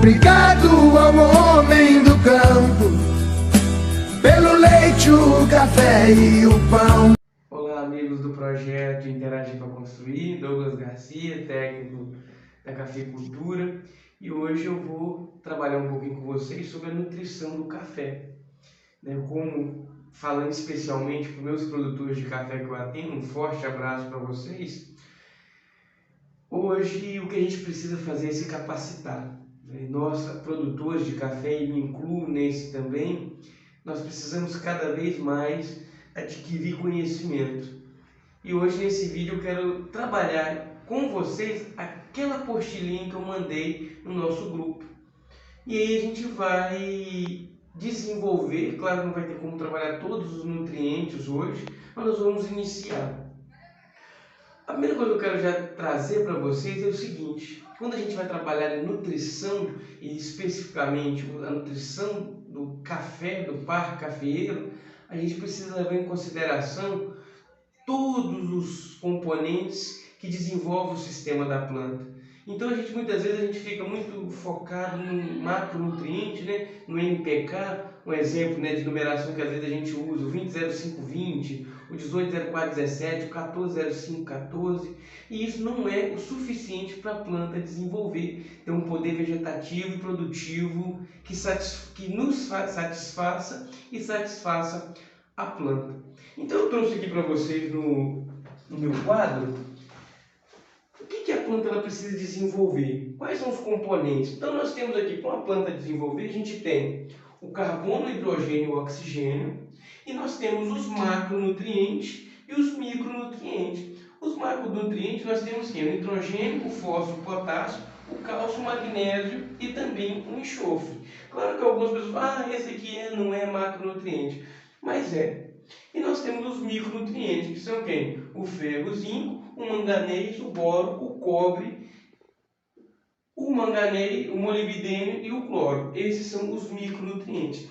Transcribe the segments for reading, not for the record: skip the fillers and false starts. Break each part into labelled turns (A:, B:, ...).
A: Obrigado ao homem do campo, pelo leite, o café e o pão.
B: Olá, amigos do projeto Interagir para Construir, Douglas Garcia, técnico da cafeicultura, e hoje eu vou trabalhar um pouquinho com vocês sobre a nutrição do café, como falando especialmente para os meus produtores de café que eu atendo, um forte abraço para vocês. Hoje o que a gente precisa fazer é se capacitar. Nós, produtores de café, e me incluo nesse também, nós precisamos cada vez mais adquirir conhecimento. E hoje nesse vídeo eu quero trabalhar com vocês aquela apostilinha que eu mandei no nosso grupo. E aí a gente vai desenvolver, claro que não vai ter como trabalhar todos os nutrientes hoje, mas nós vamos iniciar. A primeira coisa que eu quero já trazer para vocês é o seguinte: quando a gente vai trabalhar em nutrição, e especificamente a nutrição do café, do par cafeeiro, a gente precisa levar em consideração todos os componentes que desenvolvem o sistema da planta. Então muitas vezes a gente fica muito focado no macronutriente, no NPK, um exemplo de numeração que às vezes a gente usa, o 200520, o 180417, o 140514, e isso não é o suficiente para a planta desenvolver, ter um poder vegetativo e produtivo que nos satisfaça e satisfaça a planta. Então eu trouxe aqui para vocês no meu quadro o que a planta ela precisa desenvolver, quais são os componentes. Então nós temos aqui, para uma planta desenvolver, a gente tem o carbono, o hidrogênio e o oxigênio, e nós temos os macronutrientes e os micronutrientes. Os macronutrientes nós temos aqui o nitrogênio, o fósforo, o potássio, o cálcio, o magnésio e também o enxofre. Claro que algumas pessoas falam, esse aqui não é macronutriente, mas é. E nós temos os micronutrientes, que são quem? O ferro, o zinco, o manganês, o boro, o cobre, o manganês, o molibdênio e o cloro. Esses são os micronutrientes.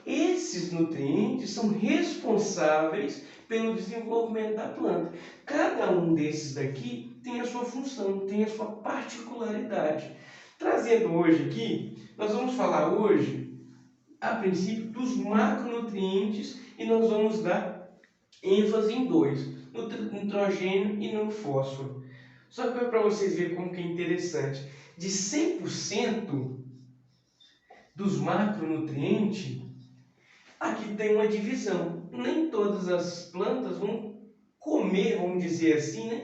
B: Esses nutrientes são responsáveis pelo desenvolvimento da planta. Cada um desses daqui tem a sua função, tem a sua particularidade. Trazendo hoje aqui, nós vamos falar hoje, a princípio, dos macronutrientes, e nós vamos dar ênfase em dois, no nitrogênio e no fósforo. Só que para vocês verem como que é interessante, de 100% dos macronutrientes, aqui tem uma divisão. Nem todas as plantas vão comer, vamos dizer assim,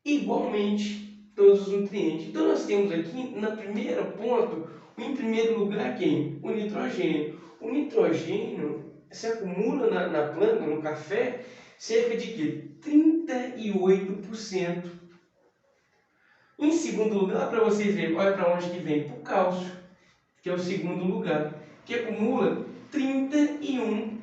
B: igualmente todos os nutrientes. Então nós temos aqui, na primeira ponto, em primeiro lugar, quem? O nitrogênio. O nitrogênio se acumula na planta, no café, cerca de quê? 38%. Em segundo lugar, para vocês verem, olha para onde que vem, para o cálcio, que é o segundo lugar, que acumula 31%.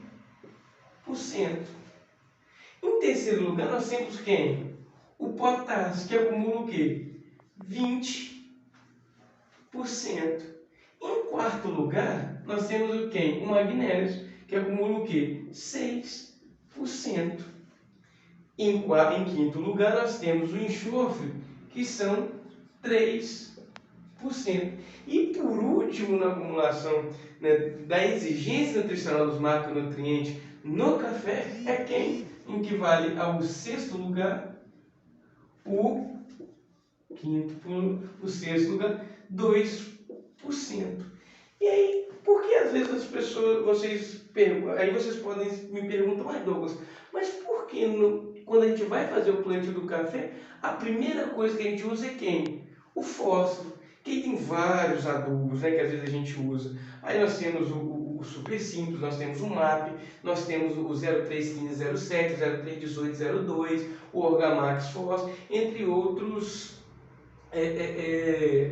B: Em terceiro lugar, nós temos quem? O potássio, que acumula o quê? 20%. Em quarto lugar, nós temos o quem? O magnésio, que acumula o quê? 6%. Em quinto lugar, nós temos o enxofre, que são 3%. E por último, na acumulação da exigência nutricional dos macronutrientes no café, é quem? Em que vale ao sexto lugar, o sexto lugar, 2%. E aí, por que às vezes as pessoas, vocês podem me perguntar, mas Douglas, mas por que quando a gente vai fazer o plantio do café, a primeira coisa que a gente usa é quem? O fósforo, que tem vários adubos, que às vezes a gente usa. Aí nós temos o super simples, nós temos o MAP, nós temos o 031507, o 031802, o Orgamax Fósforo, entre outros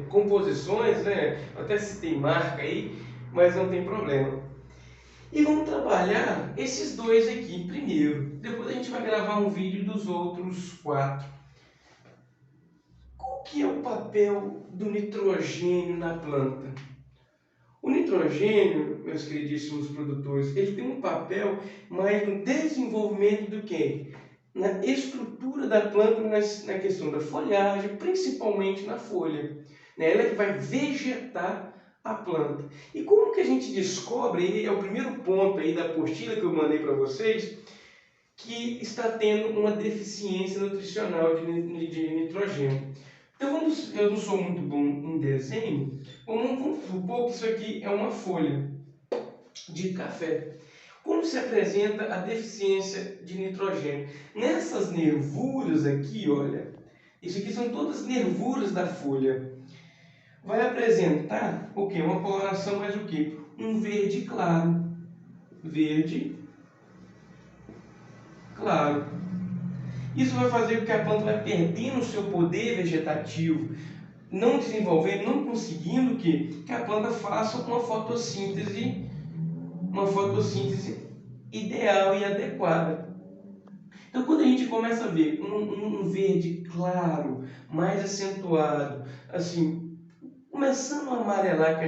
B: composições, Eu até citei marca aí, mas não tem problema. E vamos trabalhar esses dois aqui primeiro. Depois a gente vai gravar um vídeo dos outros 4. Qual que é o papel do nitrogênio na planta? O nitrogênio, meus queridíssimos produtores, ele tem um papel mais no desenvolvimento do que? Na estrutura da planta, na questão da folhagem, principalmente na folha. né? Ela é que vai vegetar a planta. E como que a gente descobre, e é o primeiro ponto aí da apostila que eu mandei para vocês, que está tendo uma deficiência nutricional de nitrogênio. Então eu não sou muito bom em desenho, vamos supor que isso aqui é uma folha de café. Como se apresenta a deficiência de nitrogênio? Nessas nervuras aqui, olha, isso aqui são todas nervuras da folha. Vai apresentar o quê? Uma coloração mais o quê? Um verde claro. Verde claro. Isso vai fazer com que a planta vai perdendo o seu poder vegetativo, não desenvolvendo, não conseguindo que a planta faça uma fotossíntese ideal e adequada. Então, quando a gente começa a ver um verde claro, mais acentuado, assim, começando a amarelar, que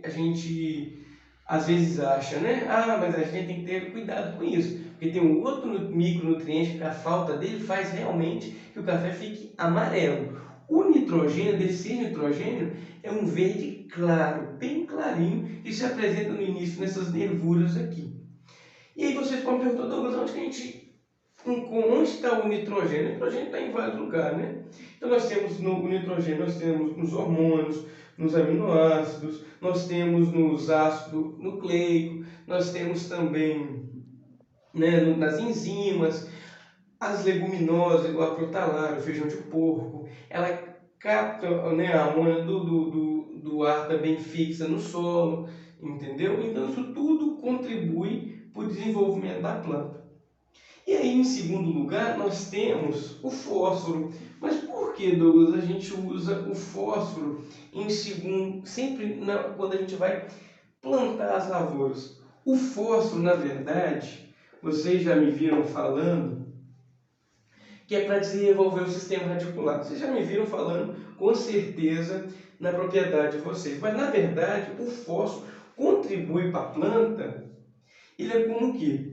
B: a gente às vezes acha, né? Ah, mas a gente tem que ter cuidado com isso, porque tem um outro micronutriente que a falta dele faz realmente que o café fique amarelo. O nitrogênio, desse nitrogênio, é um verde claro, bem clarinho, que se apresenta no início nessas nervuras aqui. E aí vocês podem perguntar, Douglas, onde está o nitrogênio? O nitrogênio está em vários lugares, né? Então nós temos no nitrogênio, nós temos nos hormônios, nos aminoácidos, nós temos nos ácidos nucleicos, nós temos também, né, nas enzimas, as leguminosas, igual a crotalária, o feijão de porco, ela capta, né, a amônia do ar também fixa no solo, entendeu? Então isso tudo contribui para o desenvolvimento da planta. E aí, em segundo lugar, nós temos o fósforo. Mas por que, Douglas, a gente usa o fósforo em segundo, sempre quando a gente vai plantar as lavouras? O fósforo, na verdade, vocês já me viram falando que é para desenvolver o sistema radicular. Vocês já me viram falando, com certeza, na propriedade de vocês. Mas, na verdade, o fósforo contribui para a planta, ele é como o quê?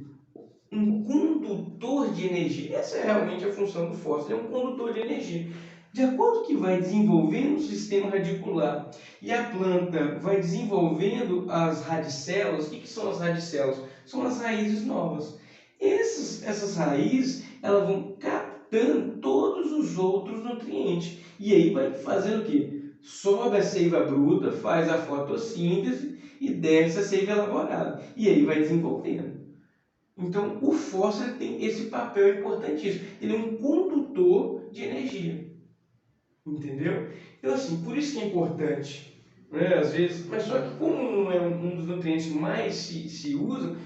B: Um condutor de energia. Essa é realmente a função do fósforo, é um condutor de energia. De acordo que vai desenvolvendo o sistema radicular e a planta vai desenvolvendo as radicelas, o que são as radicelas? São as raízes novas. Essas raízes, elas vão captando todos os outros nutrientes. E aí vai fazendo o quê? Sobe a seiva bruta, faz a fotossíntese e desce a seiva elaborada. E aí vai desenvolvendo. Então, o fósforo tem esse papel importantíssimo. Ele é um condutor de energia. Entendeu? Então, assim, por isso que é importante, né? Às vezes, mas só que como não é um dos nutrientes mais se usa,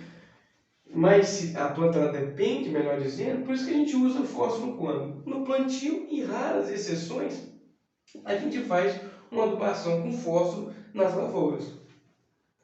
B: mais a planta ela depende, melhor dizendo, por isso que a gente usa o fósforo quando? No plantio, e raras exceções, a gente faz uma adubação com fósforo nas lavouras.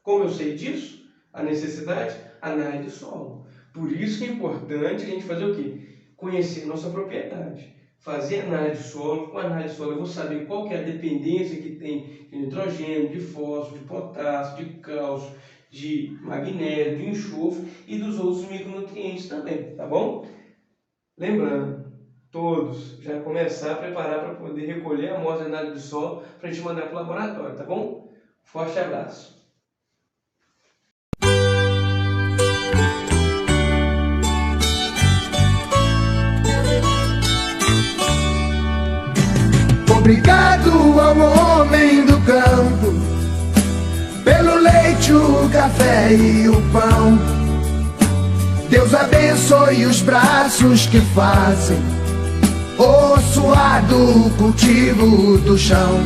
B: Como eu sei disso? A necessidade? Análise do solo. Por isso que é importante a gente fazer o quê? Conhecer nossa propriedade. Fazer análise de solo. Com análise de solo eu vou saber qual que é a dependência que tem de nitrogênio, de fósforo, de potássio, de cálcio, de magnésio, de enxofre e dos outros micronutrientes também, tá bom? Lembrando, todos já começar a preparar para poder recolher a amostra de análise de solo para a gente mandar para o laboratório, tá bom? Forte abraço!
A: Obrigado ao homem do campo pelo leite, o café e o pão. Deus abençoe os braços que fazem o suado cultivo do chão.